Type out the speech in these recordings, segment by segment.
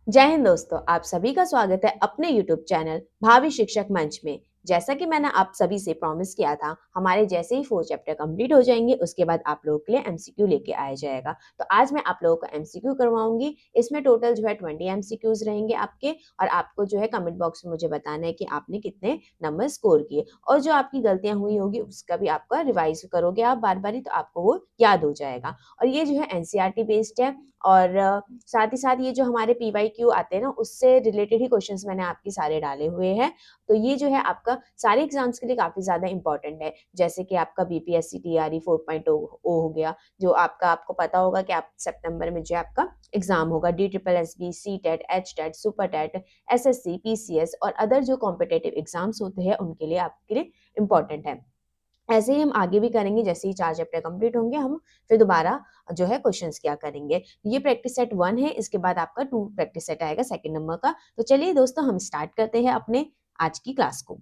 जय हिंद दोस्तों, आप सभी का स्वागत है अपने YouTube चैनल भावी शिक्षक मंच में। जैसा कि मैंने आप सभी से प्रॉमिस किया था, हमारे जैसे ही 4 चैप्टर कंप्लीट हो जाएंगे उसके बाद आप लोगों के लिए एमसीक्यू लेके आया जाएगा। तो आज मैं आप लोगों को एमसीक्यू करवाऊंगी। इसमें टोटल जो है 20 एमसीक्यूज रहेंगे आपके, और आपको जो है कमेंट बॉक्स में मुझे बताना है कि आपने कितने नंबर स्कोर किए, और जो आपकी गलतियां हुई होगी उसका भी आपका रिवाइज करोगे आप बार बार, तो आपको वो याद हो जाएगा। और ये जो है एनसीईआरटी बेस्ड है, और साथ ही साथ ये जो हमारे पीवाईक्यू आते हैं ना, उससे रिलेटेड ही क्वेश्चंस मैंने आपके सारे डाले हुए हैं। तो ये जो है आपका सारे एग्जाम्स के लिए काफी ज्यादा इंपॉर्टेंट है। जैसे कि आपका बीपीएससी टीआरई 4.0 हो गया, जो आपको पता होगा कि आप सितंबर में जो आपका एग्जाम होगा। D triple S B, C TET, H TET, super TET, SSC, PCS और अदर जो कॉम्पिटेटिव एग्जाम्स होते हैं उनके लिए आपके लिए इंपॉर्टेंट है। ऐसे ही हम आगे भी करेंगे। जैसे ही 4 चैप्टर कंप्लीट होंगे हम फिर दोबारा जो है क्वेश्चंस क्या करेंगे। ये प्रैक्टिस सेट 1 है, इसके बाद आपका 2 प्रैक्टिस सेट आएगा सेकंड नंबर का। तो चलिए दोस्तों, हम स्टार्ट करते हैं अपने आज की क्लास को।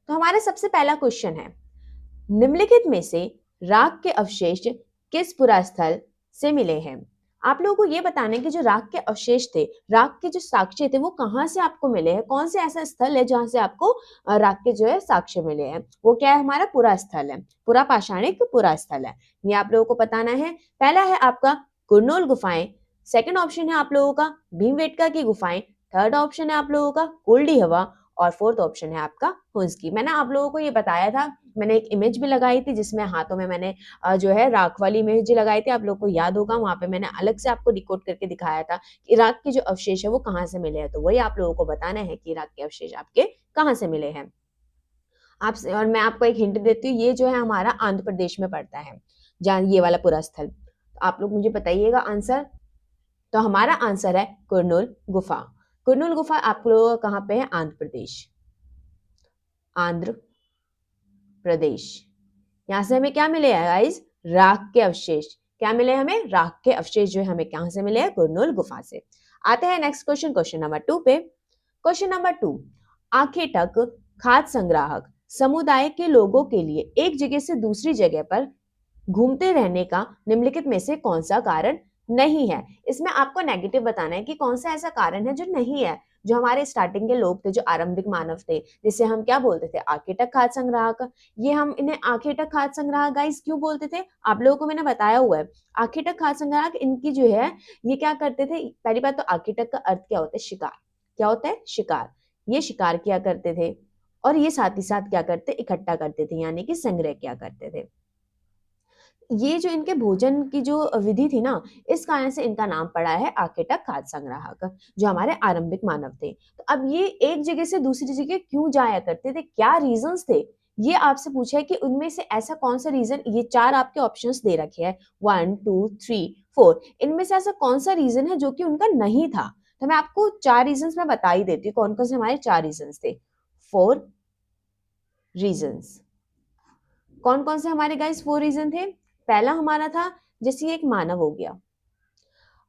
तो हमारा सबसे पहला क्वेश्चन है, निम्नलिखित में से राख के अवशेष किस पुरास्थल से मिले हैं। आप लोगों को ये बताना है कि जो राख के अवशेष थे, राख के जो साक्ष्य थे, वो कहाँ से आपको मिले हैं। कौन से ऐसा स्थल है जहां से आपको राख के जो है साक्ष्य मिले हैं। वो क्या है, हमारा पुरा स्थल है, पुरा पाषाणिक पुरा स्थल है। ये आप लोगों को बताना है। पहला है आपका कुरनूल गुफाएं, सेकंड ऑप्शन है आप लोगों का भीमबेटका की गुफाएं, थर्ड ऑप्शन है आप लोगों का कुलडी हवा, और फोर्थ ऑप्शन है आपका हुंस की। मैंने आप लोगों को ये बताया था, मैंने एक इमेज भी लगाई थी जिसमें हाथों में मैंने जो है राख वाली इमेज लगाई थी। आप लोग को याद होगा, वहां पे मैंने अलग से आपको डिकोड करके दिखाया था कि राख के जो अवशेष है वो कहाँ से मिले हैं। तो वही आप लोगों को बताना है कि राख के अवशेष आपके कहाँ से मिले हैं। और मैं आपको एक हिंट देती हूँ, ये जो है हमारा आंध्र प्रदेश में पड़ता है, जहाँ ये वाला पूरा स्थल। तो आप लोग मुझे बताइएगा आंसर। तो हमारा आंसर है कुरनूल गुफा। कुरनूल गुफा आप लोगों का कहाँ पे है, आंध्र प्रदेश। आंध्र प्रदेश। यहां से हमें क्या मिले हैं गाइस, राख के अवशेष। क्या मिले हमें, राख के अवशेष जो है हमें कहां से मिले हैं, कुरनूल गुफा से। आते हैं नेक्स्ट क्वेश्चन, क्वेश्चन नंबर 2 पे। क्वेश्चन नंबर 2, आखेटक खाद्य संग्राहक समुदाय के लोगों के लिए एक जगह से दूसरी जगह पर घूमते रहने का निम्नलिखित में से कौन सा कारण नहीं है। इसमें आपको नेगेटिव बताना है कि कौन सा ऐसा कारण है जो नहीं है। जो हमारे स्टार्टिंग के लोग थे, जो आरंभिक मानव थे, जिसे हम क्या बोलते थे, आखेटक खाद्य संग्राहक। ये हम इन्हें आखेटक खाद्य संग्राहक गाइस क्यों बोलते थे, आप लोगों को मैंने बताया हुआ है। आखेटक खाद्य संग्राहक इनकी जो है, ये क्या करते थे। पहली बात तो आखेटक का अर्थ क्या होता है, शिकार। क्या होता है, शिकार। ये शिकार किया करते थे, और ये साथ ही साथ क्या करते, इकट्ठा करते थे, यानी कि संग्रह किया करते थे। ये जो इनके भोजन की जो विधि थी ना, इस कारण से इनका नाम पड़ा है आखेटक खाद्य संग्राहक, जो हमारे आरंभिक मानव थे। तो अब ये एक जगह से दूसरी जगह क्यों जाया करते थे, क्या रीजंस थे, ये आपसे पूछा है कि उनमें से ऐसा कौन सा रीजन। ये 4 आपके ऑप्शंस दे रखे हैं, 1 2 3 4। इनमें से ऐसा कौन सा रीजन है जो कि उनका नहीं था। तो मैं आपको 4 रीजंस मैं बता ही देती हूँ, कौन कौन से हमारे 4 रीजंस थे। 4 रीजंस। कौन कौन से हमारे गाइस 4 रीजन थे। पहला हमारा था, जैसे एक मानव हो गया।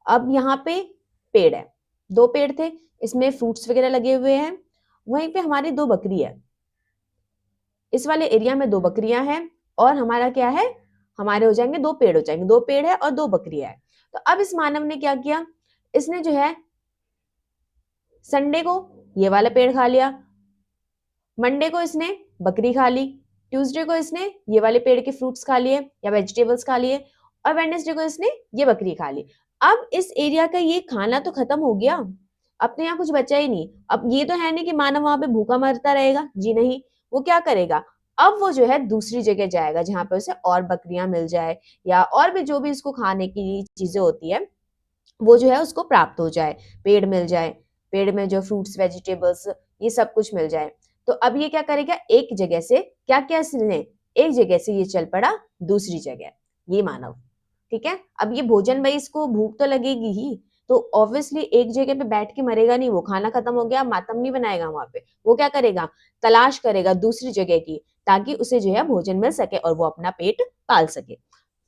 अब यहाँ पे पेड़ है, 2 पेड़ थे, इसमें फ्रूट्स वगैरह लगे हुए हैं। वहीं पे हमारी 2 बकरी है, इस वाले एरिया में 2 बकरियां हैं। और हमारा क्या है, हमारे हो जाएंगे 2 पेड़ हो जाएंगे, 2 पेड़ है और 2 बकरियां है। तो अब इस मानव ने क्या किया, इसने जो है संडे को ये वाला पेड़ खा लिया, मंडे को इसने बकरी खा ली, ट्यूसडे को इसने ये वाले पेड़ के फ्रूट्स खा लिए या वेजिटेबल्स खा लिए, और वेडनेसडे को इसने ये बकरी खा ली। अब इस एरिया का ये खाना तो खत्म हो गया, अब तो यहाँ कुछ बचा ही नहीं। अब ये तो है नहीं कि मानव वहां पे भूखा मरता रहेगा, जी नहीं। वो क्या करेगा, अब वो जो है दूसरी जगह जाएगा जहां पे उसे और बकरियां मिल जाए, या और भी जो भी इसको खाने की चीजें होती है वो जो है उसको प्राप्त हो जाए, पेड़ मिल जाए, पेड़ में जो फ्रूट्स वेजिटेबल्स ये सब कुछ मिल जाए। तो अब ये क्या करेगा, एक जगह से क्या क्या इसने, एक जगह से ये चल पड़ा दूसरी जगह, ये मानव। ठीक है, अब ये भोजन भाई इसको भूख तो लगेगी ही, तो ऑब्वियसली एक जगह पे बैठ के मरेगा नहीं, वो खाना खत्म हो गया मातम नहीं बनाएगा वहां पे। वो क्या करेगा, तलाश करेगा दूसरी जगह की, ताकि उसे जो है भोजन मिल सके और वो अपना पेट पाल सके।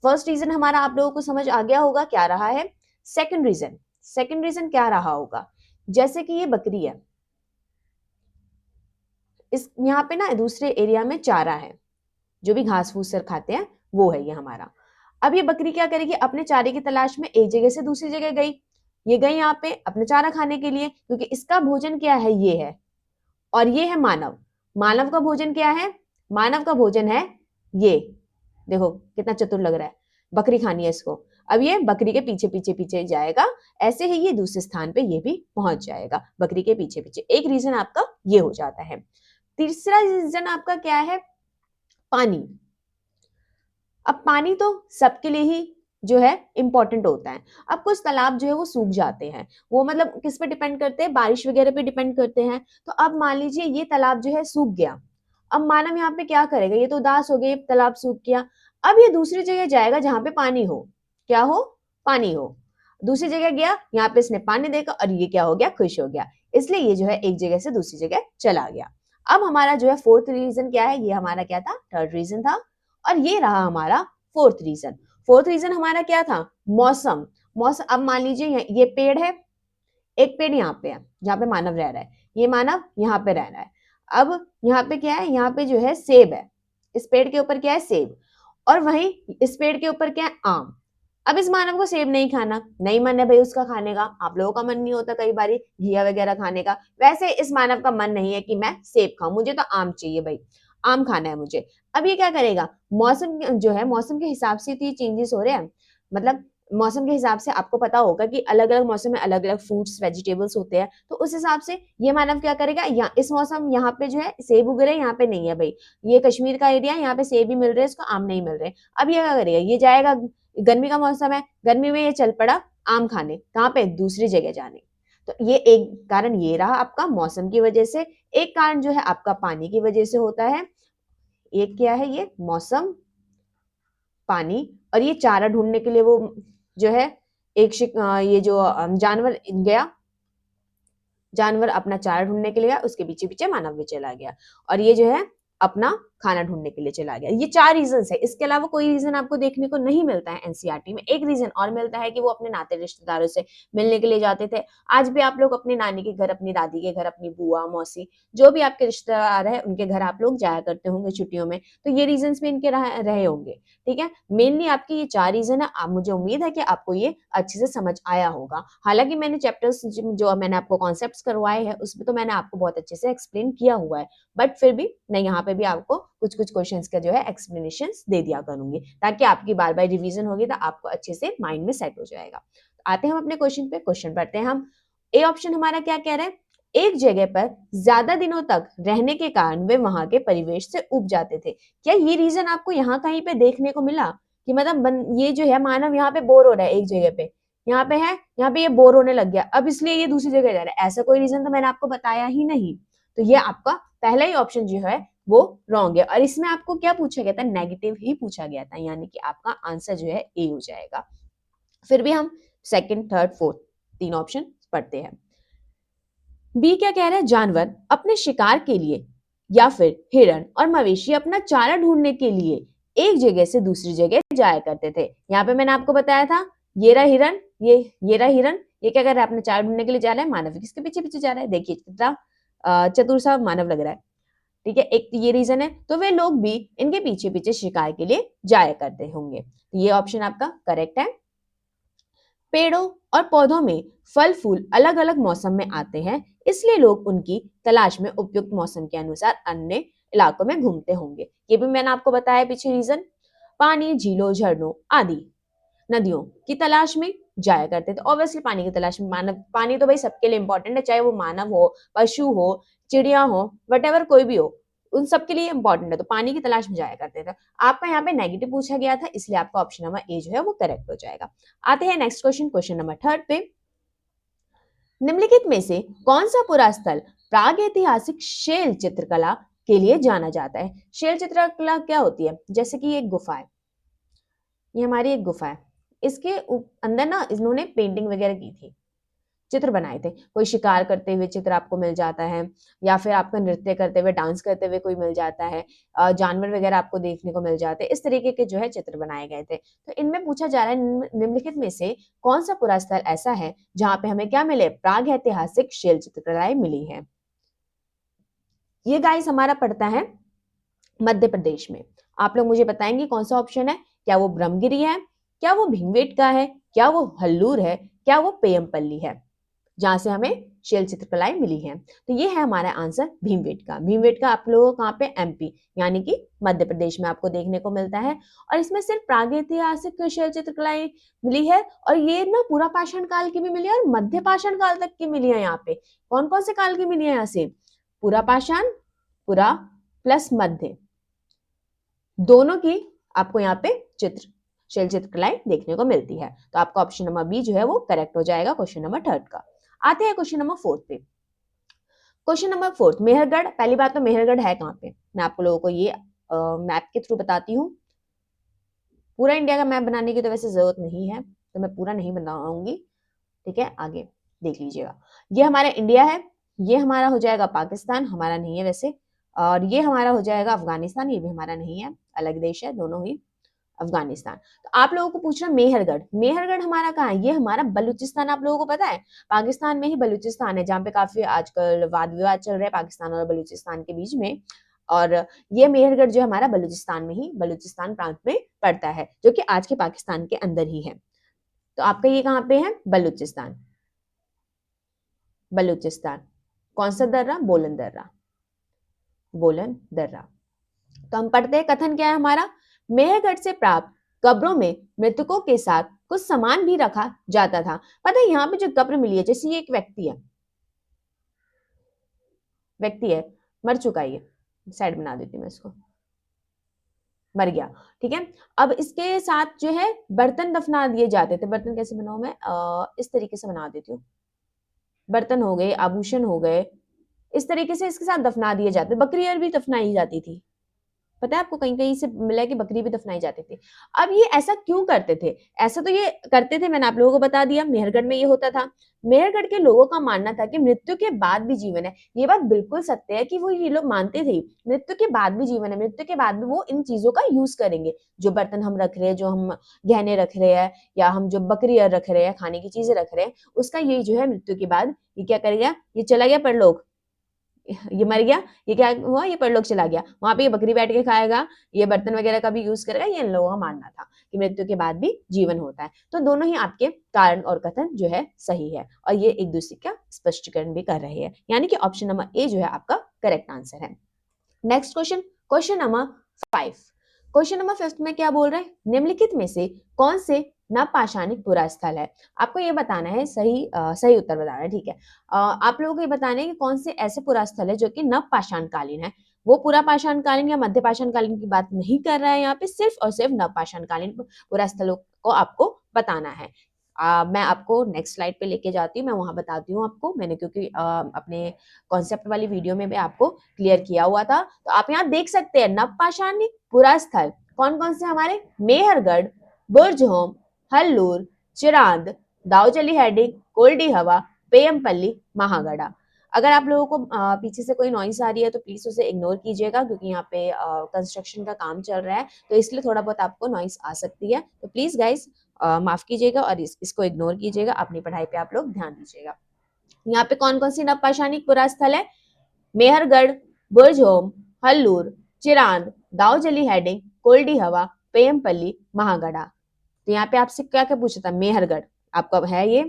फर्स्ट रीजन हमारा आप लोगों को समझ आ गया होगा क्या रहा है। सेकंड रीजन, सेकंड रीजन क्या रहा होगा, जैसे कि ये बकरी है, इस यहाँ पे ना दूसरे एरिया में चारा है, जो भी घास फूस सर खाते हैं वो है ये हमारा। अब ये बकरी क्या करेगी, अपने चारे की तलाश में एक जगह से दूसरी जगह गई, ये गई यहाँ पे अपना चारा खाने के लिए, क्योंकि इसका भोजन क्या है, ये है, और ये है मानव। मानव का भोजन क्या है, मानव का भोजन है ये, देखो कितना चतुर लग रहा है, बकरी खानी है इसको। अब ये बकरी के पीछे पीछे पीछे जाएगा, ऐसे ही ये दूसरे स्थान पे ये भी पहुंच जाएगा बकरी के पीछे पीछे। एक रीजन आपका ये हो जाता है। तीसरा रीजन आपका क्या है, पानी। अब पानी तो सबके लिए ही जो है इंपॉर्टेंट होता है। अब कुछ तालाब जो है वो सूख जाते हैं, वो मतलब किस पे डिपेंड करते हैं, बारिश वगैरह पे डिपेंड करते हैं। तो अब मान लीजिए ये तालाब जो है सूख गया, अब मानव यहाँ पे क्या करेगा, ये तो उदास हो गया, ये तालाब सूख गया। अब ये दूसरी जगह जाएगा जहां पे पानी हो, क्या हो, पानी हो। दूसरी जगह गया, यहाँ पे इसने पानी देखा और ये क्या हो गया, खुश हो गया, इसलिए ये जो है एक जगह से दूसरी जगह चला गया। अब हमारा जो है फोर्थ रीजन क्या है, ये हमारा क्या था, थर्ड रीजन था, और ये रहा हमारा फोर्थ रीजन। फोर्थ रीजन हमारा क्या था, मौसम। मौसम, अब मान लीजिए ये पेड़ है, एक पेड़ यहाँ पे है जहाँ पे मानव रह रहा है, ये मानव यहाँ पे रह रहा है। अब यहाँ पे क्या है, यहाँ पे जो है सेब है, इस पेड़ के ऊपर क्या है, सेब, और वहीं इस पेड़ के ऊपर क्या है, आम। अब इस मानव को सेब नहीं खाना, नहीं मन है भाई उसका खाने का, आप लोगों का मन नहीं होता कई बार घिया वगैरह खाने का, वैसे इस मानव का मन नहीं है कि मैं सेब खाऊं, मुझे तो आम चाहिए भाई, आम खाना है मुझे। अब ये क्या करेगा, मौसम जो है, मौसम के हिसाब से तो ये चेंजेस हो रहे हैं, मतलब मौसम के हिसाब से आपको पता होगा कि अलग अलग मौसम में अलग अलग फ्रूट्स वेजिटेबल्स होते हैं, तो उस हिसाब से ये मानव क्या करेगा, या इस मौसम यहाँ पे जो है सेब उग रहे हैं, यहाँ पे नहीं है भाई, ये कश्मीर का एरिया है, यहाँ पे सेब ही मिल रहे हैं, इसको आम नहीं मिल रहे। अब ये क्या करेगा, ये जाएगा, गर्मी का मौसम है, गर्मी में ये चल पड़ा आम खाने, कहाँ पे, दूसरी जगह जाने। तो ये एक कारण ये रहा आपका मौसम की वजह से, एक कारण जो है आपका पानी की वजह से होता है। एक क्या है, ये मौसम, पानी, और ये चारा ढूंढने के लिए वो जो है ये जो जानवर गया, जानवर अपना चारा ढूंढने के लिए गया, उसके पीछे पीछे मानव भी चला गया, और ये जो है अपना खाना ढूंढने के लिए चला गया। ये 4 रीजन है, इसके अलावा कोई रीजन आपको देखने को नहीं मिलता है एनसीईआरटी में। एक रीजन और मिलता है कि वो अपने नाते रिश्तेदारों से मिलने के लिए जाते थे। आज भी आप लोग अपनी नानी के घर, अपनी दादी के घर, अपनी बुआ मौसी, जो भी आपके रिश्तेदार है उनके घर आप लोग जाया करते होंगे छुट्टियों में, तो ये रीजन भी इनके रहे होंगे। ठीक है, मेनली आपकी ये 4 रीजन है। आप, मुझे उम्मीद है कि आपको ये अच्छे से समझ आया होगा। हालांकि मैंने चैप्टर्स जो मैंने आपको कॉन्सेप्ट्स करवाए हैं उसमें तो मैंने आपको बहुत अच्छे से एक्सप्लेन किया हुआ है, बट फिर भी मैं यहाँ पे भी आपको कुछ कुछ क्वेश्चंस का जो है एक्सप्लेनेशंस दे दिया करूंगी, ताकि आपकी बार बार रिवीजन होगी तो आपको अच्छे से माइंड में सेट हो जाएगा। आते हैं हम अपने क्वेश्चन पे, क्वेश्चन पढ़ते हैं हम। ए ऑप्शन हमारा क्या कह रहा है, एक जगह पर ज्यादा दिनों तक रहने के कारण वे वहां के परिवेश से उब जाते थे। क्या ये रीजन आपको यहाँ कहीं पे देखने को मिला कि मतलब ये जो है मानव यहाँ पे बोर हो रहा है एक जगह पे, यहाँ पे है, यहाँ पे ये बोर होने लग गया, अब इसलिए ये दूसरी जगह जा रहा है, ऐसा कोई रीजन तो मैंने आपको बताया ही नहीं। तो ये आपका पहला ही ऑप्शन जो है वो रॉन्ग है, और इसमें आपको क्या पूछा गया था, नेगेटिव ही पूछा गया था, यानी कि आपका आंसर जो है ए हो जाएगा। फिर भी हम सेकंड, थर्ड, फोर्थ 3 ऑप्शन पढ़ते हैं। बी क्या कह रहा है, जानवर अपने शिकार के लिए या फिर हिरण और मवेशी अपना चारा ढूंढने के लिए एक जगह से दूसरी जगह जाया करते थे। यहाँ पे मैंने आपको बताया था, ये रहा हिरण, ये रहा हिरण, ये क्या कर रहा है, अपना चारा ढूंढने के लिए जा रहा है, मानव किसके पीछे पीछे जा रहा है, देखिए कितना चतुर सा मानव लग रहा है। ठीक है, एक ये रीजन है, तो वे लोग भी इनके पीछे पीछे शिकार के लिए जाया करते होंगे। तो ये ऑप्शन आपका करेक्ट है। पेड़ों और पौधों में फल फूल अलग अलग मौसम में आते हैं, इसलिए लोग उनकी तलाश में उपयुक्त मौसम के अनुसार अन्य इलाकों में घूमते होंगे। ये भी मैंने आपको बताया पीछे रीजन। पानी, झीलों, झरनों आदि नदियों की तलाश में जाया करते थे। ऑब्वियसली पानी की तलाश में, मानव, पानी तो भाई सबके लिए इंपॉर्टेंट है, चाहे वो मानव हो, पशु हो, चिड़िया हो, वट कोई भी हो, उन सबके लिए इंपॉर्टेंट है, तो पानी की तलाश में जाया करते थे। आपका यहाँ पे नेगेटिव पूछा गया था, इसलिए आपका ऑप्शन नंबर ए जो है वो करेक्ट हो जाएगा। आते हैं next question, question number third पे। निम्नलिखित में से कौन सा पुरा स्थल प्राग ऐतिहासिक शैल चित्रकला के लिए जाना जाता है। शैल चित्रकला क्या होती है, जैसे कि एक गुफा है, ये हमारी एक गुफा है, इसके अंदर ना इन्होंने पेंटिंग वगैरह की थी, चित्र बनाए थे, कोई शिकार करते हुए चित्र आपको मिल जाता है, या फिर आपको नृत्य करते हुए, डांस करते हुए कोई मिल जाता है, जानवर वगैरह आपको देखने को मिल जाते हैं, इस तरीके के जो है चित्र बनाए गए थे। तो इनमें पूछा जा रहा है निम्नलिखित में से कौन सा पुरा स्थल ऐसा है जहां पे हमें क्या मिले, प्राग ऐतिहासिक शैल चित्रकलाएं मिली है। ये गाइस हमारा पड़ता है मध्य प्रदेश में। आप लोग मुझे बताएंगे कौन सा ऑप्शन है, क्या वो ब्रह्मगिरी है, क्या वो भीमबेटका है, क्या वो हल्लूर है, क्या वो पेयमपल्ली है, जहां से हमें शिल चित्रकलाएं मिली हैं। तो ये है हमारा आंसर भीमबेटका। भीमबेटका आप लोगों को कहाँ पे, एमपी यानी कि मध्य प्रदेश में आपको देखने को मिलता है। और इसमें सिर्फ प्रागैतिहासिक शिल चित्रकलाएं मिली है, और ये ना पूरा पाषाण काल की भी मिली है और मध्य पाषाण काल तक की मिली है। यहाँ पे कौन कौन से काल की मिली है, यहाँ से पूरा पाषाण, पूरा प्लस मध्य, दोनों की आपको यहाँ पे शिल चित्रकलाएं देखने को मिलती है। तो आपका ऑप्शन नंबर बी जो है वो करेक्ट हो जाएगा क्वेश्चन नंबर 3 का। आते हैं क्वेश्चन नंबर 4 पे। Question number 4, Mehrgarh. पहली बात तो मेहरगढ़ है कहाँ पे, मैं आप लोगों को ये मैप के थ्रू बताती हूँ। पूरा इंडिया का मैप बनाने की तो वैसे जरूरत नहीं है, तो मैं पूरा नहीं बनाऊंगी, ठीक है। आगे देख लीजिएगा, ये हमारा इंडिया है, ये हमारा हो जाएगा पाकिस्तान, हमारा नहीं है वैसे, और ये हमारा हो जाएगा अफगानिस्तान, ये भी हमारा नहीं है, अलग देश है दोनों ही, अफगानिस्तान। तो आप लोगों को पूछ रहा मेहरगढ़, मेहरगढ़ हमारा कहाँ है, ये हमारा बलूचिस्तान। आप लोगों को पता है पाकिस्तान में ही बलूचिस्तान है, जहाँ पे काफी आजकल वाद विवाद चल रहे हैं पाकिस्तान और बलूचिस्तान के बीच में। और ये मेहरगढ़ जो हमारा बलूचिस्तान में ही, बलूचिस्तान प्रांत में पड़ता है, जो कि आज के पाकिस्तान के अंदर ही है। तो आपका ये कहाँ पे है, बलूचिस्तान। बलूचिस्तान कौन सा दर्रा, बोलन दर्रा, बोलन दर्रा। तो हम पढ़ते हैं कथन क्या है हमारा, मेहरगढ़ से प्राप्त कब्रों में मृतकों के साथ कुछ सामान भी रखा जाता था। पता है यहाँ पे जो कब्र मिली है, जैसे ये एक व्यक्ति है, मर चुका है, ये साइड बना देती हूँ मैं इसको, मर गया, ठीक है। अब इसके साथ जो है बर्तन दफना दिए जाते थे। बर्तन कैसे बनाऊं मैं, इस तरीके से बना देती हूँ, बर्तन हो गए, आभूषण हो गए, इस तरीके से इसके साथ दफना दिए जाते। बकरी और भी दफनाई जाती थी, पता है आपको, कहीं कहीं से मिला कि बकरी भी दफनाई जाती थी। अब ये ऐसा क्यों करते थे, ऐसा तो ये करते थे, मैंने आप लोगों को बता दिया, मेहरगढ़ में ये होता था। मेहरगढ़ के लोगों का मानना था कि मृत्यु के बाद भी जीवन है। ये बात बिल्कुल सत्य है कि वो ये लोग मानते थे मृत्यु के बाद भी जीवन है, मृत्यु के बाद भी वो इन चीजों का यूज करेंगे। जो बर्तन हम रख रहे हैं, जो हम गहने रख रहे हैं, या हम जो बकरी रख रहे हैं, खाने की चीजें रख रहे हैं, उसका ये जो है मृत्यु के बाद ये क्या करेगा, ये चला गया परलोक, ये मर गया, ये क्या हुआ, ये परलोक चला गया, वहां पे ये बकरी बैठ के खाएगा, ये बर्तन वगैरह का भी यूज करेगा। ये इन लोगों का मानना था कि मृत्यु के बाद भी जीवन होता है। तो दोनों ही आपके कारण और कथन जो है सही है, और ये एक दूसरे का स्पष्टीकरण भी कर रहे हैं, यानी कि ऑप्शन नंबर ए जो है आपका करेक्ट आंसर है। Next question, question number 5। Question number 5 में क्या बोल रहे हैं, निम्नलिखित में से कौन से नवपाषाणिक पुरा स्थल है। आपको ये बताना है, सही उत्तर बताना है, ठीक है। आप लोगों को ये बताना है कि कौन से ऐसे पुरा स्थल है जो कि नवपाषाण कालीन है। वो पूरा पाषाण कालीन या मध्य पाषाण कालीन की बात नहीं कर रहा है, यहाँ पे सिर्फ और सिर्फ नवपाषाण कालीन पुरा स्थलों को आपको बताना है। मैं आपको नेक्स्ट स्लाइड पे लेके जाती हूँ, मैं वहां बताती हूँ आपको, मैंने क्योंकि अपने कॉन्सेप्ट वाली वीडियो में भी आपको क्लियर किया हुआ था। तो आप यहाँ देख सकते हैं नवपाषाणिक पुरा स्थल कौन कौन से हमारे, मेहरगढ़, बुर्जहोम, हल्लूर, चिरांद, दाऊचली हेडिंग, कोल्डी हवा, पेयमपल्ली, महागढ़ा। अगर आप लोगों को पीछे से कोई नॉइस आ रही है तो प्लीज उसे इग्नोर कीजिएगा, क्योंकि यहाँ पे कंस्ट्रक्शन का काम चल रहा है, तो इसलिए थोड़ा बहुत आपको नॉइस आ सकती है। तो प्लीज गाइस माफ कीजिएगा और इसको इग्नोर कीजिएगा, अपनी पढ़ाई पे आप लोग ध्यान दीजिएगा। यहाँ पे कौन कौन सी नवपाषाणिक पुरा स्थल है, मेहरगढ़, बुर्जहोम, हल्लूर, चिरांद, दाऊचली हेडिंग, कोल्डी हवा, पेयमपल्ली, महागढ़ा। तो यहाँ पे आपसे क्या क्या पूछा था, मेहरगढ़ आपका है ये,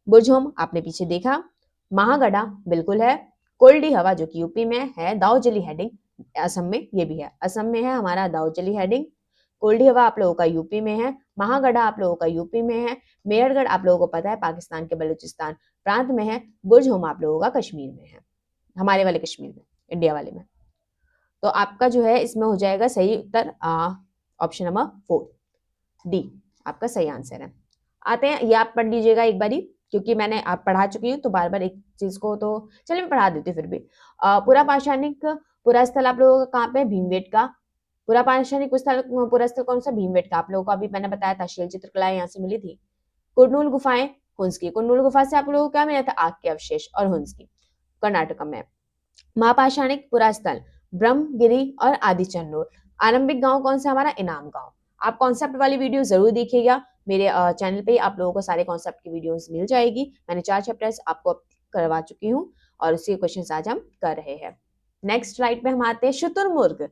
बुर्जहोम आपने पीछे देखा, महागढ़ा बिल्कुल है, कोल्डी हवा जो कि यूपी में है, दाऊचली हेडिंग असम में, ये भी है, असम में है हमारा दाऊचली हेडिंग, कोल्डी हवा आप लोगों का यूपी में है, महागढ़ा आप लोगों का यूपी में है, मेहरगढ़ आप लोगों को पता है पाकिस्तान के बलूचिस्तान प्रांत में है, बुर्जहोम आप लोगों का कश्मीर में है, हमारे वाले कश्मीर में, इंडिया वाले में। तो आपका जो है इसमें हो जाएगा सही उत्तर ऑप्शन नंबर 4 डी आपका सही आंसर है। आते हैं, ये आप पढ़ लीजिएगा एक बारी, क्योंकि मैंने आप पढ़ा चुकी हूँ तो बार बार एक चीज को तो चलिए मैं पढ़ा देती हूँ फिर भी। पूरा पाषाणिक पुरा स्थल आप लोगों का कहाँ पे, भीमबेटका। पूरा पाषाणिक पुरा स्थल कौन सा, भीमबेटका। आप लोगों को अभी मैंने बताया था शिल चित्रकला यहाँ से मिली थी। कुरनूल गुफाएं, हुंस की, कुरनूल गुफा से आप लोगों को क्या मिला था, आग के अवशेष, और हुंस की कर्नाटक में। महापाषाणिक पुरा स्थल ब्रह्मगिरी और आदिचन्नूर। आरंभिक गांव कौन सा हमारा, इनाम गांव। आप कॉन्सेप्ट वाली वीडियो जरूर देखिएगा, मेरे चैनल पे आप लोगों को सारे कॉन्सेप्ट की वीडियोस मिल जाएगी। मैंने 4 चैप्टर्स आपको करवा चुकी हूँ और उसी क्वेश्चन आज हम कर रहे हैं। नेक्स्ट स्लाइड पे हम आते हैं, शुतुरमुर्ग।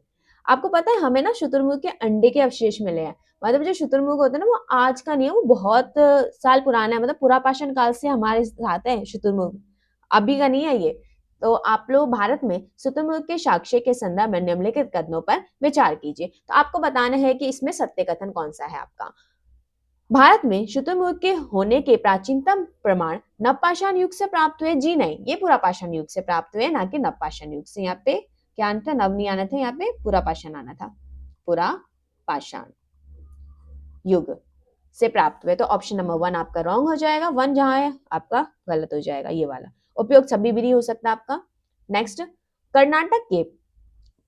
आपको पता है हमें ना शुतुरमुर्ग के अंडे के अवशेष मिले हैं। मतलब जो शुतुरमुर्ग होता है ना वो आज का नहीं है, वो बहुत साल पुराना है, मतलब पुरापाषाण काल से हमारे साथ है शुतुरमुर्ग, अभी का नहीं है ये। तो आप लोग भारत में शुतुरमुर्ग के साक्ष्य के संदर्भ में निम्नलिखित कथनों पर विचार कीजिए। तो आपको बताना है कि इसमें सत्य कथन कौन सा है आपका। भारत में शुतुरमुर्ग के होने के प्राचीनतम प्रमाण नवपाषाण युग से प्राप्त हुए। जी नहीं, ये पुरापाषाण युग से प्राप्त हुए, ना कि नवपाषाण युग से। यहाँ पे क्या आना था, नव नहीं आना था, यहाँ पे पुरापाषाण आना था। पुरापाषाण युग से प्राप्त हुए। तो ऑप्शन नंबर 1 आपका रॉन्ग हो जाएगा। 1 जहां है आपका गलत हो जाएगा, ये वाला। उपयोग सभी भी नहीं हो सकता आपका। नेक्स्ट, कर्नाटक के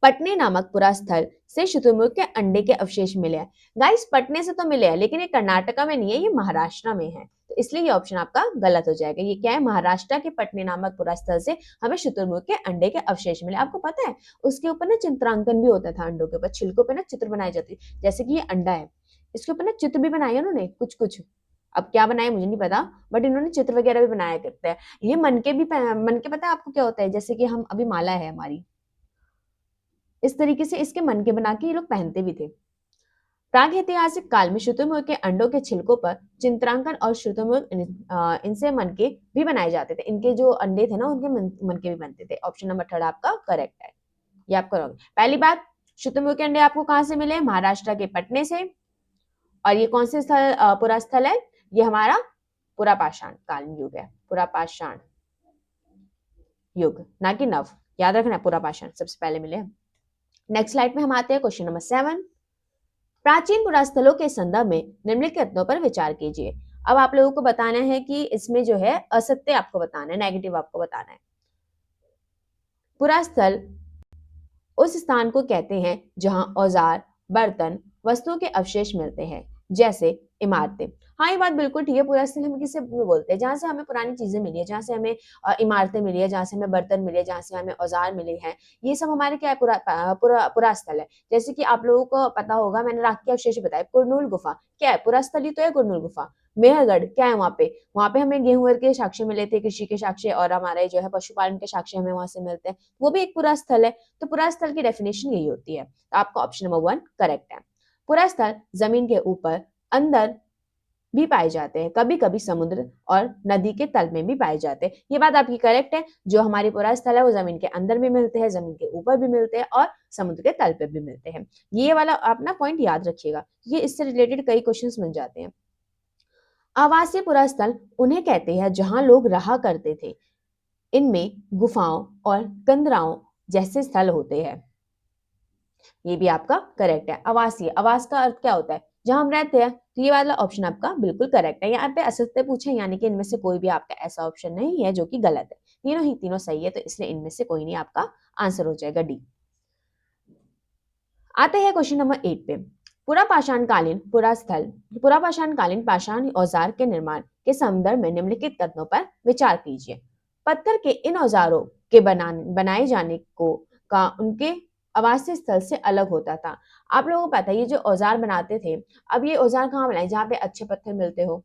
पटने नामक पुरा स्थल से शुतुरमुर्ग के अंडे के अवशेष मिले हैं। गाइस पटने से तो मिले हैं, लेकिन ये कर्नाटका में नहीं है, ये महाराष्ट्र में है। तो इसलिए ये ऑप्शन आपका गलत हो जाएगा। ये क्या है, महाराष्ट्र के पटने नामक पुरा स्थल से हमें शुतुरमुर्ग के अंडे के अवशेष मिले। आपको पता है उसके ऊपर ना चित्रांकन भी होता था, अंडों के ऊपर छिलकों पे ना चित्र बनाए जाते थे। जैसे कि ये अंडा है, इसके ऊपर ना चित्र भी बनाए उन्होंने कुछ कुछ। अब क्या बनाए मुझे नहीं पता, बट इन्होंने चित्र वगैरह भी बनाया करते हैं। ये मन के भी, मन के पता है आपको क्या होता है, जैसे कि हम अभी माला है हमारी, इस तरीके से इसके मन के बना के ये लोग पहनते भी थे। प्रागैतिहासिक काल में शुतुरमुर्ग के अंडों के छिलकों पर चित्रांकन और शुतुरमुर्ग इनसे मनके भी बनाए जाते थे। इनके जो अंडे थे ना उनके मनके भी बनते थे। ऑप्शन नंबर 3 आपका करेक्ट है। ये आपका रॉन्ग। पहली बात, शुतुरमुर्ग के अंडे आपको कहां से मिले, महाराष्ट्र के पटने से। और ये कौन से स्थल, पुरा स्थल है, ये हमारा पुरापाषाण कालीन युग है। पुरापाषाण युग, ना कि नव, याद रखना। पुरापाषाण सबसे पहले मिले। नेक्स्ट स्लाइड में हम आते हैं क्वेश्चन नंबर 7। प्राचीन पुरास्थलों के संदर्भ में निम्नलिखित कथनों पर विचार कीजिए। अब आप लोगों को बताना है कि इसमें जो है असत्य आपको बताना है, नेगेटिव आपको बताना है। पुरास्थल उस स्थान को कहते हैं जहां औजार, बर्तन, वस्तुओं के अवशेष मिलते हैं, जैसे इमारतें। हाँ, ये बात बिल्कुल ठीक है। पुरास्थल हम किसे बोलते हैं, जहां से हमें पुरानी चीजें मिली है, जहां से हमें इमारतें मिली है, जहां से हमें बर्तन मिले, जहां से हमें औजार मिले हैं, ये सब हमारे क्या है, पुरास्थल है। जैसे कि आप लोगों को पता होगा, मैंने राख के अवशेष बताया, कुरनूल गुफा क्या है, पुरास्थल ही तो है कुरनूल गुफा। मेहरगढ़ क्या है, वहां पे हमें गेहूं के साक्ष्य मिले थे, कृषि के साक्ष्य, और हमारे जो है पशुपालन के साक्ष्य हमें वहां से मिलते हैं, वो भी एक पुरा स्थल है। तो पुरा स्थल की डेफिनेशन यही होती है। तो आपका ऑप्शन नंबर 1 करेक्ट है। पुरा स्थल जमीन के ऊपर, अंदर भी पाए जाते हैं, कभी कभी समुद्र और नदी के तल में भी पाए जाते हैं। ये बात आपकी करेक्ट है। जो हमारी पुरा स्थल है वो जमीन के अंदर भी मिलते हैं, जमीन के ऊपर भी मिलते हैं, और समुद्र के तल पे भी मिलते हैं। ये वाला आप ना पॉइंट याद रखिएगा, ये इससे रिलेटेड कई क्वेश्चंस बन जाते हैं। आवासीय पुरा स्थल उन्हें कहते हैं जहां लोग रहा करते थे। इनमें गुफाओं और कंदराओं जैसे स्थल होते हैं। ये भी आपका करेक्ट है। आवासीय, आवास का अर्थ क्या होता है, जहां हम रहते हैं। तो ये वाला ऑप्शन आपका बिल्कुल करेक्ट है। यहाँ पे असत्य पूछे, यानी कि इनमें से कोई भी आपका ऐसा ऑप्शन नहीं है जो कि गलत है। तीनों ही तीनों सही है, तो इसलिए इनमें से कोई नहीं आपका आंसर हो जाएगा डी। आते हैं क्वेश्चन नंबर 8 पे। पुरापाषाणकालीन पुरा स्थल, पुरापाषाणकालीन पाषाण औजार के निर्माण के संदर्भ में निम्नलिखित कथनों पर विचार कीजिए। पत्थर के इन औजारों के बनाए जाने को का उनके आवासीय स्थल से अलग होता था। आप लोगों को पता है ये जो औजार बनाते थे, अब ये औजार कहाँ बनाए, जहाँ पे अच्छे पत्थर मिलते हो।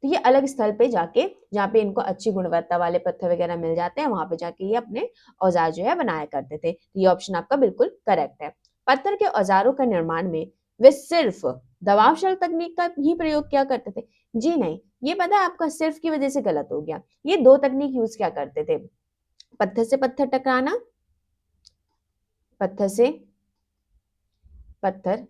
तो ये अलग स्थल पे जाके, जहाँ पे इनको अच्छी गुणवत्ता वाले पत्थर वगैरह मिल जाते हैं, वहां पे जाके ये अपने औजार जो है बनाया करते थे। तो ये ऑप्शन आपका बिल्कुल करेक्ट है। पत्थर के औजारों का निर्माण में वे सिर्फ दबावशल तकनीक का ही प्रयोग किया करते थे। जी नहीं, ये पता है आपका सिर्फ की वजह से गलत हो गया। ये 2 तकनीक यूज किया करते थे, पत्थर से पत्थर टकराना, पत्थर से पत्थर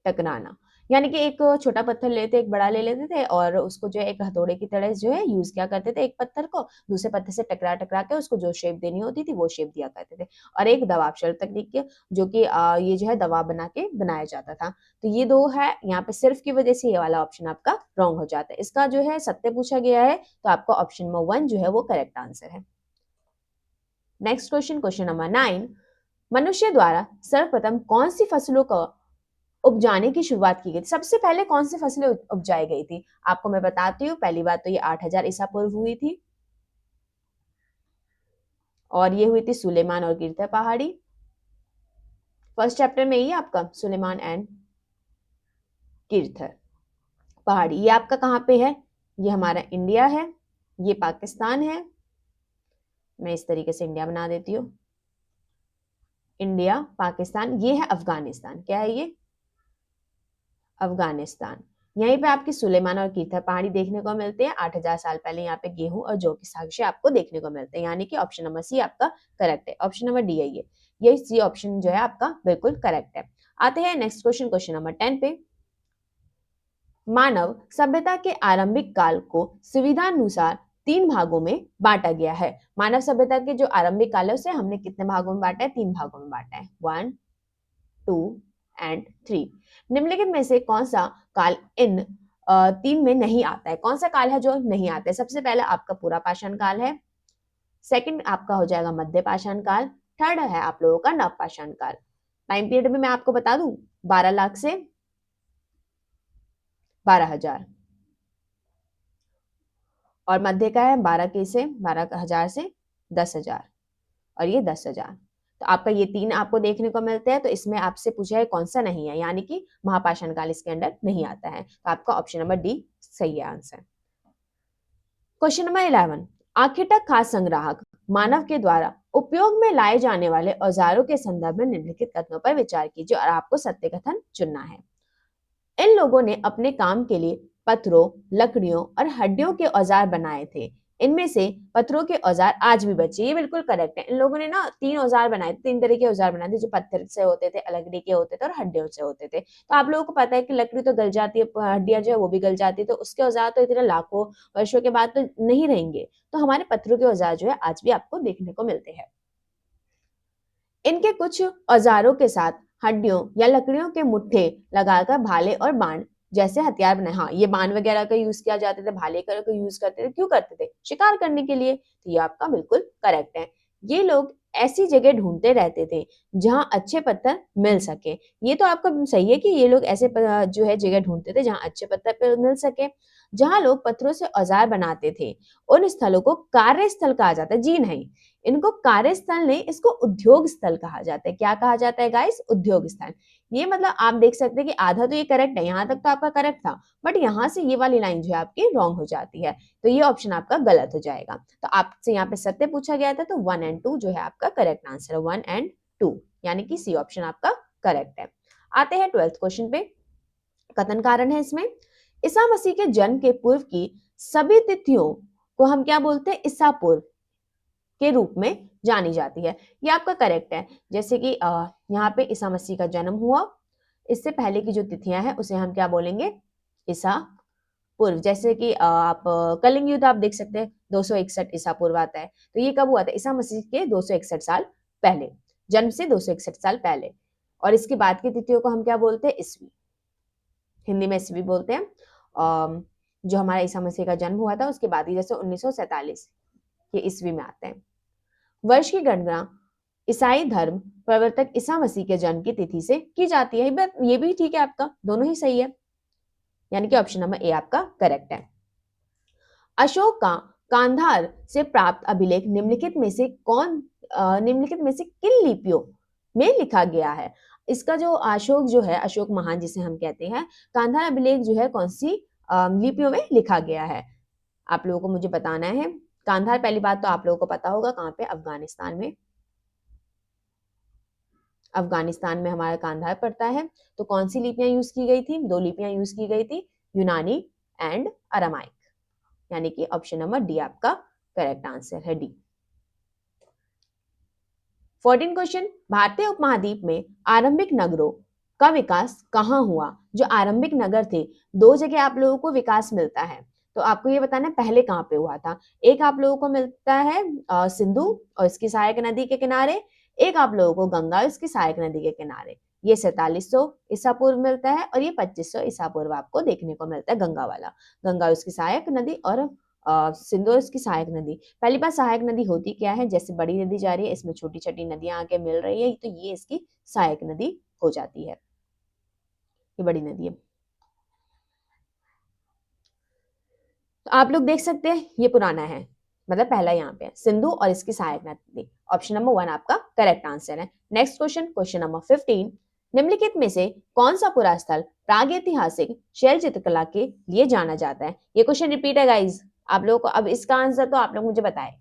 टकराना। यानी कि एक छोटा पत्थर लेते, एक बड़ा ले लेते थे, और उसको जो है एक हथौड़े की तरह जो है यूज किया करते थे। एक पत्थर को दूसरे पत्थर से टकरा टकरा के उसको जो शेप देनी होती थी वो शेप दिया करते थे। और एक दबावशल तकनीक के, जो कि ये जो है दबाव बना के बनाया जाता था। तो ये 2 है, यहाँ पे सिर्फ की वजह से ये वाला ऑप्शन आपका रॉन्ग हो जाता है। इसका जो है सत्य पूछा गया है, तो आपका ऑप्शन नंबर 1 जो है वो करेक्ट आंसर है। Next question, question number 9। मनुष्य द्वारा सर्वप्रथम कौन सी फसलों का उपजाने की शुरुआत की गई थी। सबसे पहले कौन सी फसलें उपजाई गई थी, आपको मैं बताती हूँ। पहली बात तो ये 8000 ईसा पूर्व हुई थी, और ये हुई थी सुलेमान और गिरधर पहाड़ी। फर्स्ट चैप्टर में ही आपका सुलेमान एंड गिरधर पहाड़ी। ये आपका कहाँ पे है, ये हमारा इंडिया है, ये पाकिस्तान है। मैं इस तरीके से इंडिया बना देती हूँ। इंडिया, पाकिस्तान, ये है अफगानिस्तान। क्या है ये? अफगानिस्तान। यहीं पे आपकी सुलेमान और कीथर पहाड़ी देखने को मिलते हैं। 8000 साल पहले यहाँ पे गेहूं और जौ के साक्ष्य आपको देखने को मिलते हैं, यानी कि ऑप्शन नंबर सी आपका करेक्ट है। ऑप्शन नंबर डी है ये सी ऑप्शन जो है आपका बिल्कुल करेक्ट है। आते हैं नेक्स्ट क्वेश्चन, क्वेश्चन नंबर 10 पे। मानव सभ्यता के आरंभिक काल को सुविधानुसार 3 भागों में बांटा गया है। मानव सभ्यता के जो आरंभिक काल है उसे हमने कितने भागों में बांटा है? 3 भागों में बांटा है, 1, 2 एंड 3। निम्नलिखित में से कौन सा काल इन 3 में नहीं आता है? कौन सा काल है जो नहीं आता है? सबसे पहला आपका पूरा पाषाण काल है, सेकंड आपका हो जाएगा मध्य पाषाण काल, थर्ड है आप लोगों का नव पाषाण काल। टाइम पीरियड में मैं आपको बता दूं, 12 लाख से 12,000, और मध्य का है 12,000 से 10,000, और ये 10,000। तो आपका ये 3 आपको देखने को मिलते हैं। तो इसमें आपसे पूछा है कौन सा नहीं है, यानी कि महापाषाण काल इसके अंदर नहीं आता है। तो आपका ऑप्शन नंबर डी सही है आंसर। क्वेश्चन नंबर 11, आखिटक खाद्य संग्राहक मानव के द्वारा उपयोग में लाए जाने वाले औजारों के संदर्भ में निम्नलिखित कथनों पर विचार कीजिए और आपको सत्य कथन चुनना है। इन लोगों ने अपने काम के लिए पत्थरों, लकड़ियों और हड्डियों के औजार बनाए थे। इनमें से पत्थरों के औजार आज भी बचे। ये बिल्कुल करेक्ट है। इन लोगों ने ना 3 औजार बनाए थे, 3 तरह के औजार बनाए थे, जो पत्थर से होते थे, लकड़ी के होते थे और हड्डियों से होते थे। तो आप लोगों को पता है कि लकड़ी तो गल जाती है, हड्डियां जो है वो भी गल जाती है, तो उसके औजार तो इतने लाखों वर्षों के बाद तो नहीं रहेंगे। तो हमारे पत्थरों के औजार जो है आज भी आपको देखने को मिलते हैं। इनके कुछ औजारों के साथ हड्डियों या लकड़ियों के मुट्ठे लगाकर भाले और बाण जैसे हथियार बनाए। हाँ, ये बाण वगैरह का यूज किया जाते थे, भाले का यूज करते थे। क्यों करते थे? शिकार करने के लिए। तो ये आपका बिल्कुल करेक्ट है। ये लोग ऐसी जगह ढूंढते रहते थे जहां अच्छे पत्थर मिल सके। ये तो आपका सही है कि ये लोग ऐसे जो है जगह ढूंढते थे जहां अच्छे पत्थर मिल सके। जहां लोग पत्थरों से औजार बनाते थे उन स्थलों को कार्यस्थल कहा जाता है। जी नहीं, इनको कार्यस्थल नहीं, इसको उद्योग स्थल कहा जाता है। क्या कहा जाता है गाइस? उद्योग स्थल। ये मतलब आप देख सकते हैं कि आधा तो ये करेक्ट है, यहां तक तो आपका करेक्ट था, बट यहां से ये वाली लाइन जो है आपकी रॉन्ग हो जाती है। तो ये ऑप्शन आपका गलत हो जाएगा। तो आपसे यहाँ पे सत्य पूछा गया था, तो 1 एंड 2 जो है आपका करेक्ट आंसर है, 1 एंड 2, यानी कि सी ऑप्शन आपका करेक्ट है। आते हैं 12th क्वेश्चन पे। कथन कारण है इसमें, ईसा मसीह के जन्म के पूर्व की सभी तिथियों को हम क्या बोलते हैं? ईसा पूर्व के रूप में जानी जाती है। ये आपका करेक्ट है। जैसे कि यहाँ पे ईसा मसीह का जन्म हुआ, इससे पहले की जो तिथियां हैं उसे हम क्या बोलेंगे? ईसा पूर्व। जैसे कि आप कलिंग युद्ध आप देख सकते हैं, 261 ईसा पूर्व आता है। तो ये कब हुआ था? ईसा मसीह के 261 साल पहले, जन्म से 261 साल पहले। और इसके बाद की तिथियों को हम क्या बोलते हैं? ईसवी। हिंदी में ईसवी बोलते हैं। जो हमारा ईसा मसीह का जन्म हुआ था उसके बाद ही, जैसे 1947, ये ईसवी में आते हैं। वर्ष की गणना ईसाई धर्म प्रवर्तक ईसा मसीह के जन्म की तिथि से की जाती है। ये भी ठीक है, आपका दोनों ही सही है, यानी कि ऑप्शन नंबर ए आपका करेक्ट है। अशोक का कांधार से प्राप्त अभिलेख निम्नलिखित में से किन लिपियों में लिखा गया है? इसका जो अशोक जो है, अशोक महान जिसे हम कहते हैं, कांधार अभिलेख जो है कौन सी लिपियों में लिखा गया है? आप लोगों को मुझे बताना है। कांधार पहली बात तो आप लोगों को पता होगा कहाँ पे? अफगानिस्तान में। अफगानिस्तान में हमारा कांधार पड़ता है। तो कौन सी लिपियां यूज की गई थी? 2 लिपियां यूज की गई थी, यूनानी एंड अरामाइक, यानी कि ऑप्शन नंबर डी आपका करेक्ट आंसर है, डी। 14 क्वेश्चन, भारतीय उपमहाद्वीप में आरंभिक नगरों का विकास कहाँ हुआ? जो आरंभिक नगर थे, 2 जगह आप लोगों को विकास मिलता है। तो आपको ये बताना है पहले कहाँ पे हुआ था। एक आप लोगों को मिलता है सिंधु और इसकी सहायक नदी के किनारे, एक आप लोगों को गंगा और इसकी सहायक नदी के किनारे। ये 4700 ईसा पूर्व मिलता है और ये 2500 ईसा पूर्व आपको देखने को मिलता है, गंगा वाला। गंगा उसकी सहायक नदी और सिंधु इसकी सहायक नदी। पहली बात, सहायक नदी होती क्या है? जैसे बड़ी नदी जा रही है, इसमें छोटी छोटी नदियां आके मिल रही है, तो ये इसकी सहायक नदी हो जाती है, ये बड़ी नदी है। तो आप लोग देख सकते हैं ये पुराना है, मतलब पहला यहाँ पे सिंधु और इसकी सहायक नदी। ऑप्शन नंबर 1 आपका करेक्ट आंसर है। नेक्स्ट क्वेश्चन, क्वेश्चन नंबर 15, निम्नलिखित में से कौन सा पुरा स्थल प्रागैतिहासिक शैल चित्रकला के लिए जाना जाता है? ये क्वेश्चन रिपीट है गाइज आप लोगों को। अब इसका आंसर तो आप लोग मुझे बताएं।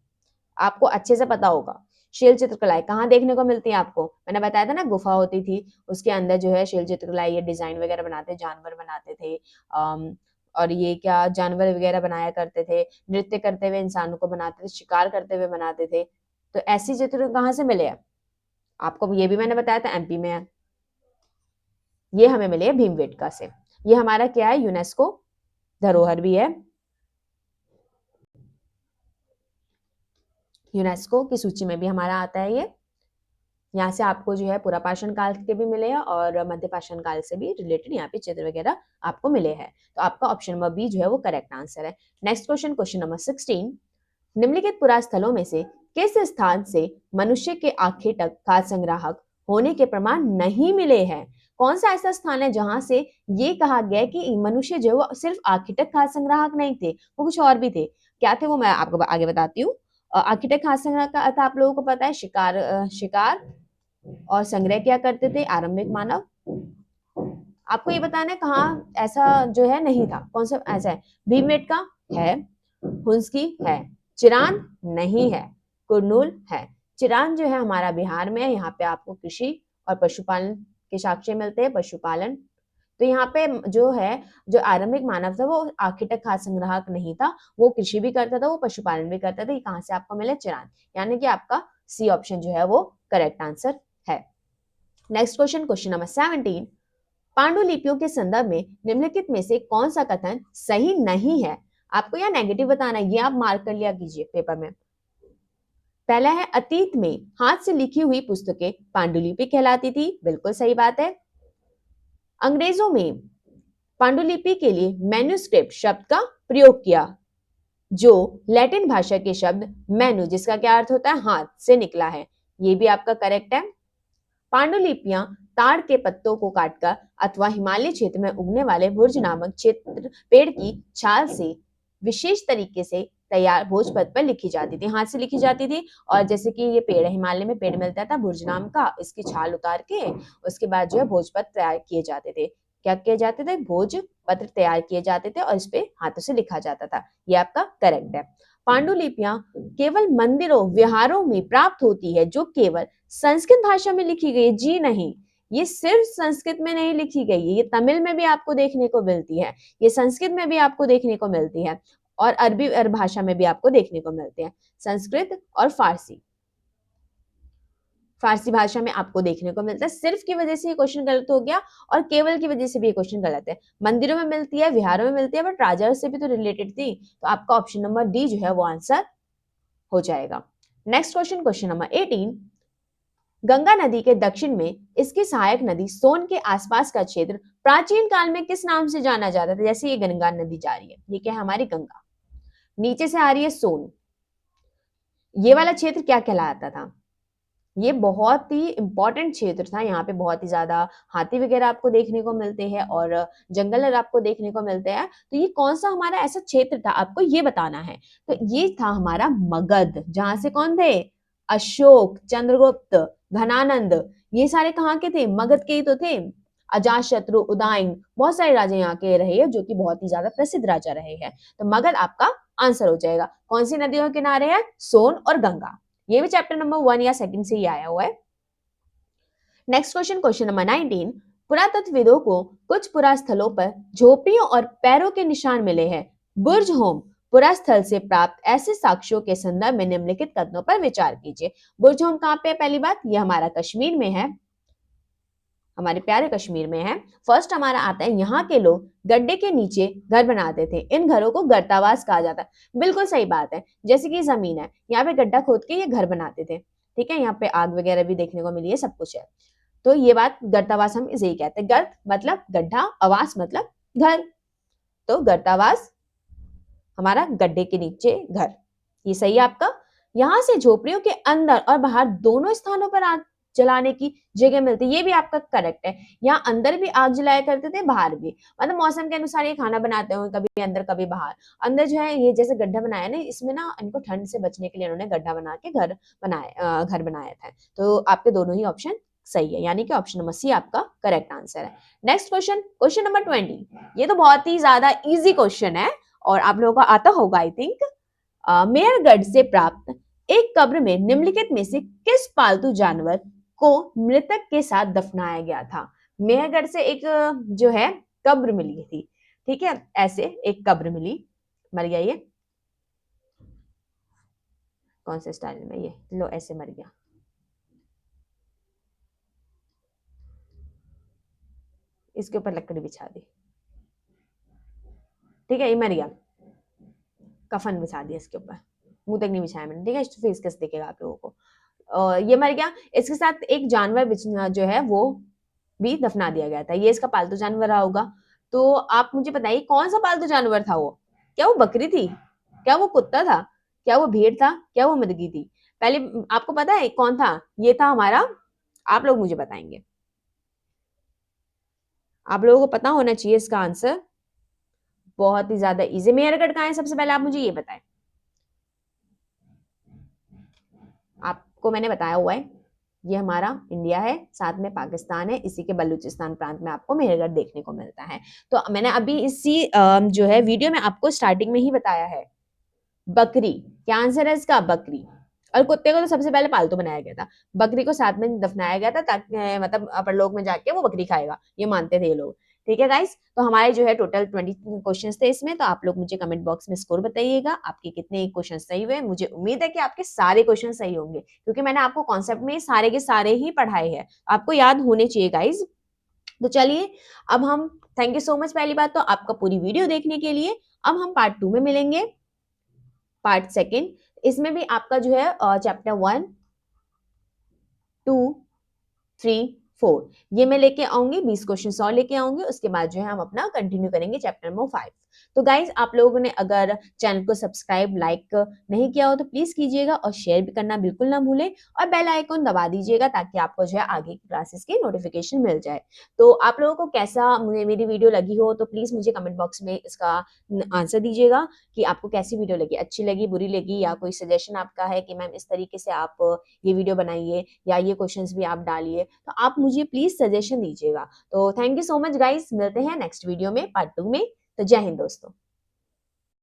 आपको अच्छे से पता होगा। शिल चित्रकलाएं कहाँ देखने को मिलती है आपको? मैंने बताया था ना, गुफा होती थी, उसके अंदर जो है शिल चित्रकलाएं, ये डिजाइन वगैरह बनाते, जानवर बनाते थे, और ये क्या जानवर वगैरह बनाया करते थे, नृत्य करते हुए इंसानों को बनाते थे, शिकार करते हुए बनाते थे। तो ऐसी चित्र कहाँ से मिले हैं आपको? ये भी मैंने बताया था एमपी में है। ये हमें मिले हैं भीमबेटका से। ये हमारा क्या है? यूनेस्को धरोहर भी है, यूनेस्को की सूची में भी हमारा आता है ये। यहाँ से आपको जो है पुरापाषाण काल के भी मिले हैं और मध्यपाषाण काल से भी रिलेटेड यहाँ पे चित्र वगैरह आपको मिले हैं। तो आपका ऑप्शन नंबर बी जो है वो करेक्ट आंसर है। नेक्स्ट क्वेश्चन, क्वेश्चन नंबर 16, निम्नलिखित पुरास्थलों में से किस स्थान से मनुष्य के आखेटक खाद्य संग्राहक होने के प्रमाण नहीं मिले हैं? कौन सा ऐसा स्थान है जहां से ये कहा गया कि मनुष्य जो है वो सिर्फ आखेटक खाद्य संग्राहक नहीं थे, वो कुछ और भी थे? क्या थे वो, मैं आपको आगे बताती हूँ। आखेटक खाद्य संग्राहक का अर्थ आप लोगों को पता है, शिकार और संग्रह क्या करते थे आरंभिक मानव। आपको ये बताना है कहाँ ऐसा जो है नहीं था, कौन सा ऐसा है? भीमबेटका है, हुंसकी है, चिरान नहीं है, कुरनूल है। चिरान जो है हमारा बिहार में है, यहाँ पे आपको कृषि और पशुपालन के साक्ष्य मिलते हैं, पशुपालन। तो यहाँ पे जो है, जो आरंभिक मानव था वो आखेटक खाद्य संग्राहक नहीं था, वो कृषि भी करता था, वो पशुपालन भी करता था। ये कहाँ से आपको मिले? चिरान, यानी कि आपका सी ऑप्शन जो है वो करेक्ट आंसर है। नेक्स्ट क्वेश्चन, क्वेश्चन नंबर 17, पांडुलिपियों के संदर्भ में निम्नलिखित में से कौन सा कथन सही नहीं है? आपको यह नेगेटिव बताना है, ये आप मार्क कर लिया कीजिए पेपर में। पहला है, अतीत में हाथ से लिखी हुई पुस्तकें पांडुलिपि कहलाती थी, बिल्कुल सही बात है। अंग्रेजों में पांडुलिपि के लिए मैन्युस्क्रिप्ट शब्द का प्रयोग किया, जो लैटिन भाषा के शब्द मैनु, जिसका क्या अर्थ होता है हाथ, से निकला है। ये भी आपका करेक्ट है। पांडुलिपियां ताड़ के पत्तों को काटकर अथवा हिमालय क्षेत्र में उगने वाले भुर्ज नामक क्षेत्र पेड़ की छाल से विशेष तरीके से तैयार भोजपत्र पर लिखी जाती थी, हाथ से लिखी जाती थी। और जैसे कि ये पेड़ है, हिमालय में पेड़ मिलता था भुर्ज नाम का, इसकी छाल उतार के उसके बाद जो है भोजपत्र तैयार किए जाते थे। क्या किए जाते थे? भोजपत्र तैयार किए जाते थे और इस पे हाथों से लिखा जाता था। ये आपका करेक्ट है। पांडुलिपियां केवल मंदिरों विहारों में प्राप्त होती है, जो केवल संस्कृत भाषा में लिखी गई है। जी नहीं, ये सिर्फ संस्कृत में नहीं लिखी गई है, ये तमिल में भी आपको देखने को मिलती है, ये संस्कृत में भी आपको देखने को मिलती है, और अरबी भाषा में भी आपको देखने को मिलते हैं। संस्कृत और फारसी भाषा में आपको देखने को मिलता है। सिर्फ की वजह से ये क्वेश्चन गलत हो गया और केवल की वजह से भी ये क्वेश्चन गलत है। मंदिरों में मिलती है, विहारों में मिलती है, बट राजा से भी तो रिलेटेड थी। तो आपका ऑप्शन नंबर डी जो है वो आंसर हो जाएगा। Next question, question number 18, Ganga नदी के दक्षिण में इसकी सहायक नदी सोन के आसपास का क्षेत्र प्राचीन काल में किस नाम से जाना जाता था? जैसे ये गंगा नदी जा रही है, ये क्या है हमारी गंगा, नीचे से आ रही है सोन, ये वाला क्षेत्र क्या कहलाता था? ये बहुत ही इंपॉर्टेंट क्षेत्र था, यहाँ पे बहुत ही ज्यादा हाथी वगैरह आपको देखने को मिलते हैं और जंगल आपको देखने को मिलते हैं। तो ये कौन सा हमारा ऐसा क्षेत्र था, आपको ये बताना है। तो ये था हमारा मगध, जहां से कौन थे? अशोक, चंद्रगुप्त, घनानंद, ये सारे कहाँ के थे? मगध के ही तो थे। अजातशत्रु, उदयन, बहुत सारे राजा यहाँ के रहे हैं, जो कि बहुत ही ज्यादा प्रसिद्ध राजा रहे हैं। तो मगध आपका आंसर हो जाएगा। कौन सी नदियों के किनारे है? सोन और गंगा। ये भी चैप्टर नंबर 1 या सेकंड से ही आया हुआ है। नेक्स्ट क्वेश्चन, क्वेश्चन नंबर 19, पुरातत्वविदों को कुछ पुरास्थलों पर झोपड़ियों और पैरों के निशान मिले हैं। बुर्जहोम पुरास्थल से प्राप्त ऐसे साक्ष्यों के संदर्भ में निम्नलिखित कथनों पर विचार कीजिए। बुर्जहोम कहाँ पे है? पहली बात, ये हमारा कश्मीर में है, हमारे प्यारे कश्मीर में है। फर्स्ट हमारा आता है, यहाँ के लोग गड्ढे के नीचे घर बनाते थे, इन घरों को गर्तावास कहा जाता है। बिल्कुल सही बात है, जैसे कि जमीन है, यहाँ पे गड्ढा खोद के ये घर बनाते थे, ठीक है, यहाँ पे आग वगैरह भी देखने को मिली है, सब कुछ है। तो ये बात गर्तावास हम इसे ही कहते हैं। गर्त मतलब गड्ढा, आवास मतलब घर, तो गर्तावास हमारा गड्ढे के नीचे घर, ये सही है आपका। यहाँ से झोपड़ियों के अंदर और बाहर दोनों स्थानों पर आग जलाने की जगह मिलती है, ये भी आपका करेक्ट है। यहाँ अंदर भी आग जलाया करते थे, बाहर भी, मतलब मौसम के अनुसार ये खाना बनाते हो, कभी अंदर कभी बाहर। अंदर जो है ये जैसे गड्ढा बनाया ना, इसमें ना इनको ठंड से बचने के लिए इन्होंने गड्ढा बना के घर बनाया था। तो आपके दोनों ही ऑप्शन सही है, यानी कि ऑप्शन नंबर सी आपका करेक्ट आंसर है। नेक्स्ट क्वेश्चन, क्वेश्चन नंबर 20, ये तो बहुत ही ज्यादा इजी क्वेश्चन है और आप लोगों को आता होगा आई थिंक। मेहरगढ़ से प्राप्त एक कब्र में निम्नलिखित में से किस पालतू जानवर को मृतक के साथ दफनाया गया था? मेहरगढ़ से एक जो है कब्र मिली थी, ठीक है, ऐसे एक कब्र मिली, मर गया ये, कौन से स्टाइल में, ये लो ऐसे मर गया, इसके ऊपर लकड़ी बिछा दी, ठीक है, ये मर गया, कफन बिछा दिया इसके ऊपर, मुंह तक नहीं बिछाया मैंने, ठीक है, फेस कैसे दिखेगा आप लोगों को। ये मर गया, इसके साथ एक जानवर जो है वो भी दफना दिया गया था, ये इसका पालतू जानवर रहा होगा। तो आप मुझे बताइए कौन सा पालतू जानवर था वो? क्या वो बकरी थी, क्या वो कुत्ता था, क्या वो भेड़ था, क्या वो मुर्गी थी? पहले आपको पता है कौन था? ये था हमारा, आप लोग मुझे बताएंगे, आप लोगों को पता होना चाहिए इसका आंसर, बहुत ही ज्यादा इजी। मेहरगढ़ कहाँ है सबसे पहले आप मुझे ये बताएं, आपको मैंने बताया हुआ है, ये हमारा इंडिया है, साथ में पाकिस्तान है, इसी के बलूचिस्तान प्रांत में आपको मेहरगढ़ देखने को मिलता है। तो मैंने अभी इसी जो है वीडियो में आपको स्टार्टिंग में ही बताया है, बकरी, क्या आंसर है इसका? बकरी। और कुत्ते को तो सबसे पहले पालतू बनाया गया था, बकरी को साथ में दफनाया गया था ताकि मतलब परलोक में जाके वो बकरी खाएगा, ये मानते थे ये लोग। ठीक है गाइस, तो हमारे जो है टोटल 20 क्वेश्चंस थे इसमें, तो आप लोग मुझे कमेंट बॉक्स में स्कोर बताइएगा, आपके कितने क्वेश्चन सही हुए। मुझे उम्मीद है कि आपके सारे क्वेश्चन सही होंगे, क्योंकि मैंने आपको कॉन्सेप्ट में सारे के सारे ही पढ़ाए हैं, आपको याद होने चाहिए गाइज। तो चलिए अब हम, थैंक यू सो मच पहली बात तो आपका पूरी वीडियो देखने के लिए। अब हम पार्ट 2 में मिलेंगे, पार्ट सेकेंड, इसमें भी आपका जो है चैप्टर 1, 2, 3, 4 ये मैं लेके आऊंगी, 20 क्वेश्चन और लेके आऊंगी, उसके बाद जो है हम अपना कंटिन्यू करेंगे चैप्टर नंबर 5। तो गाइज आप लोगों ने अगर चैनल को सब्सक्राइब लाइक नहीं किया हो तो प्लीज कीजिएगा, और शेयर भी करना बिल्कुल ना भूलें, और बेल आइकन दबा दीजिएगा ताकि आपको जो है आगे की क्लासेस की नोटिफिकेशन मिल जाए। तो आप लोगों को कैसा मेरी वीडियो लगी हो तो प्लीज मुझे कमेंट बॉक्स में इसका आंसर दीजिएगा कि आपको कैसी वीडियो लगी, अच्छी लगी, बुरी लगी, या कोई सजेशन आपका है कि मैम इस तरीके से आप ये वीडियो बनाइए या ये क्वेश्चंस भी आप डालिए, तो आप मुझे प्लीज सजेशन दीजिएगा। तो thank you so much guys, मिलते हैं नेक्स्ट वीडियो में पार्ट 2 में। तो जय हिंद दोस्तों।